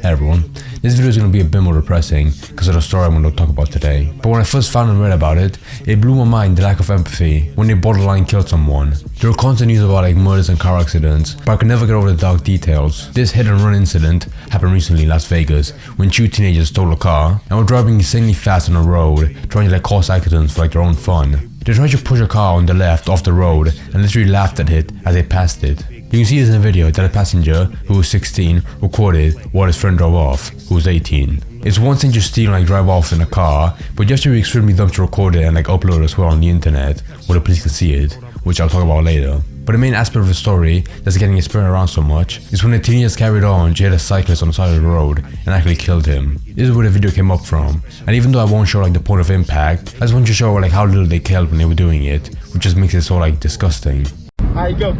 Hey everyone, this video is going to be a bit more depressing because of the story I'm going to talk about today. But when I first found and read about it, it blew my mind the lack of empathy when they borderline killed someone. There were constant news about murders and car accidents, but I could never get over the dark details. This hit and run incident happened recently in Las Vegas when two teenagers stole a car and were driving insanely fast on the road, trying to cause accidents for their own fun. They tried to push a car on the left off the road and literally laughed at it as they passed it. You can see this in a video that a passenger who was 16 recorded while his friend drove off, who was 18. It's one thing to steal and drive off in a car, but you have to be extremely dumb to record it and upload it as well on the internet where the police can see it, which I'll talk about later. But the main aspect of the story that's getting it spread around so much is when the teenagers carried on to hit a cyclist on the side of the road and actually killed him. This is where the video came up from, and even though I won't show the point of impact, I just want to show how little they killed when they were doing it, which just makes it so disgusting. Alright, go.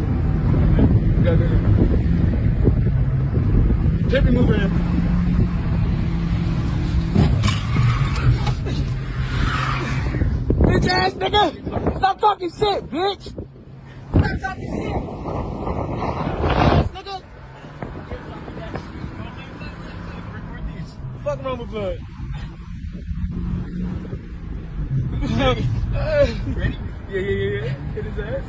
Go. Keep it moving. Bitch ass nigga! Stop talking shit, bitch! Stop talking shit! Nigga! Fuck wrong with blood. Ready? Yeah. Hit his ass.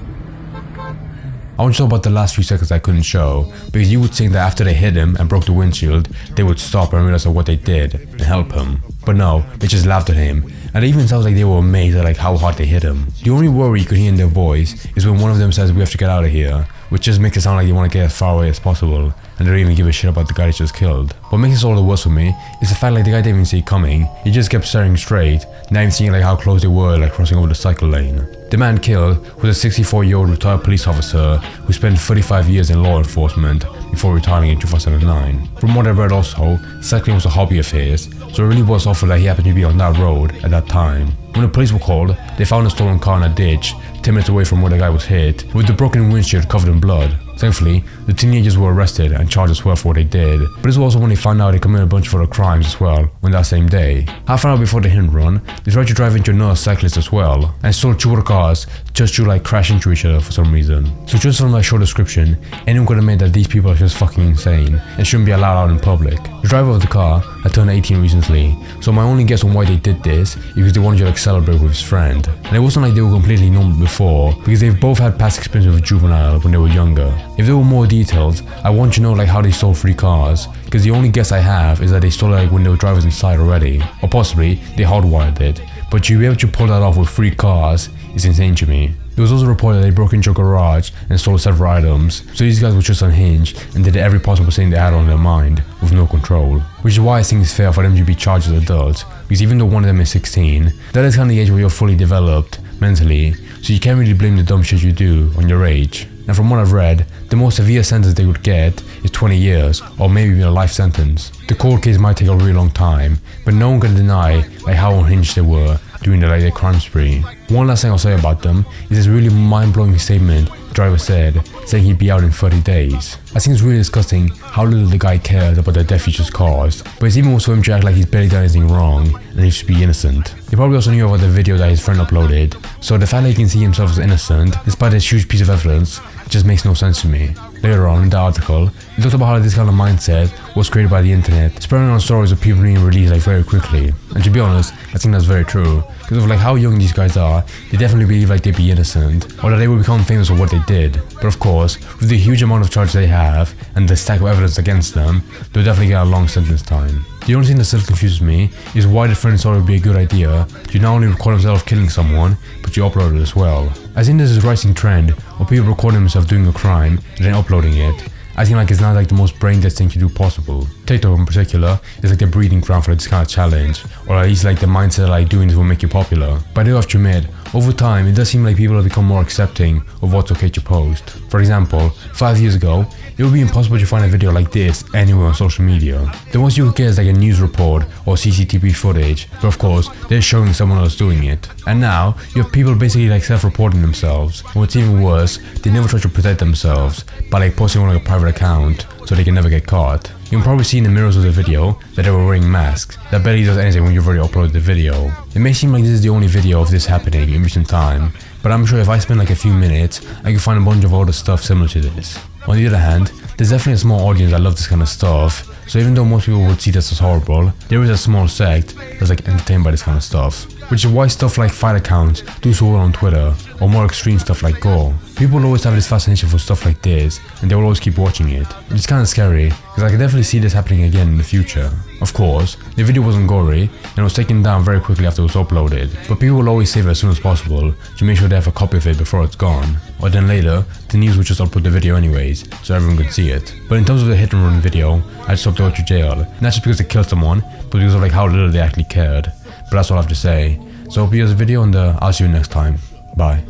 I want to talk about the last few seconds I couldn't show, because you would think that after they hit him and broke the windshield, they would stop and realize what they did and help him. But no, they just laughed at him, and it even sounds like they were amazed at how hard they hit him. The only worry you could hear in their voice is when one of them says we have to get out of here, which just makes it sound like they want to get as far away as possible, and they don't even give a shit about the guy they just killed. What makes this all the worse for me is the fact the guy didn't even see it coming. He just kept staring straight, not even seeing how close they were crossing over the cycle lane. The man killed was a 64-year-old retired police officer who spent 35 years in law enforcement before retiring in 2009. From what I read also, cycling was a hobby of his, so it really was awful that he happened to be on that road at that time. When the police were called, they found a stolen car in a ditch 10 minutes away from where the guy was hit, with the broken windshield covered in blood. Thankfully, the teenagers were arrested and charged as well for what they did, but this was also when they found out they committed a bunch of other crimes as well on that same day. Half an hour before the hit and run, they tried to drive into another cyclist as well, and stole two other cars just to crash into each other for some reason. So just from my short description, anyone could admit that these people are just fucking insane and shouldn't be allowed out in public. The driver of the car had turned 18 recently, so my only guess on why they did this is because they wanted to celebrate with his friend. And it wasn't like they were completely normal before, because they've both had past experience with a juvenile when they were younger. If there were more details, I want to know how they stole 3 cars, because the only guess I have is that they stole when there were drivers inside already, or possibly they hardwired it. But to be able to pull that off with 3 cars is insane to me. It was also reported that they broke into a garage and stole several items, so these guys were just unhinged and did every possible thing they had on their mind with no control. Which is why I think it's fair for them to be charged as adults, because even though one of them is 16, that is the age where you're fully developed mentally, so you can't really blame the dumb shit you do on your age. And from what I've read, the most severe sentence they would get is 20 years, or maybe even a life sentence. The court case might take a really long time, but no one can deny how unhinged they were during their crime spree. One last thing I'll say about them is this really mind-blowing statement the driver said, saying he'd be out in 30 days. I think it's really disgusting how little the guy cares about the death he just caused, but it's even worse for him to act like he's barely done anything wrong and he should be innocent. He probably also knew about the video that his friend uploaded, so the fact that he can see himself as innocent, despite this huge piece of evidence, just makes no sense to me. Later on in the article, it talked about how this kind of mindset was created by the internet, spreading on stories of people being released very quickly. And to be honest, I think that's very true, because of how young these guys are, they definitely believe they'd be innocent, or that they will become famous for what they did. But of course, with the huge amount of charges they have, and the stack of evidence against them, they'll definitely get a long sentence time. The only thing that still confuses me is why the friend thought it would be a good idea to not only record himself killing someone, but to upload it as well. I think there's this rising trend of people recording themselves doing a crime and then uploading it. I think it's not the most brain dead thing to do possible. TikTok in particular is the breeding ground for this kind of challenge, or at least the mindset doing this will make you popular. But I do have to admit, over time it does seem like people have become more accepting of what's okay to post. For example, 5 years ago, it would be impossible to find a video like this anywhere on social media. The most you could get is a news report or CCTV footage, but of course they're showing someone else doing it. And now you have people basically self-reporting themselves, and what's even worse, they never try to protect themselves by posting on a private account so they can never get caught. You can probably see in the mirrors of the video that they were wearing masks. That barely does anything when you've already uploaded the video. It may seem like this is the only video of this happening in recent time, but I'm sure if I spend a few minutes, I can find a bunch of other stuff similar to this. On the other hand, there's definitely a small audience that love this kind of stuff, so even though most people would see this as horrible, there is a small sect that's like entertained by this kind of stuff. Which is why stuff like fight accounts do so well on Twitter, or more extreme stuff like Go. People will always have this fascination for stuff like this, and they will always keep watching it. Which is kinda scary, because I can definitely see this happening again in the future. Of course, the video wasn't gory, and it was taken down very quickly after it was uploaded, but people will always save it as soon as possible to make sure they have a copy of it before it's gone. Or then later, the news would just upload the video anyways, so everyone could see it. But in terms of the hit and run video, I just hope they go to jail, not just because they killed someone, but because of like how little they actually cared. But that's all I have to say. So I hope you guys the video, and I'll see you next time. Bye.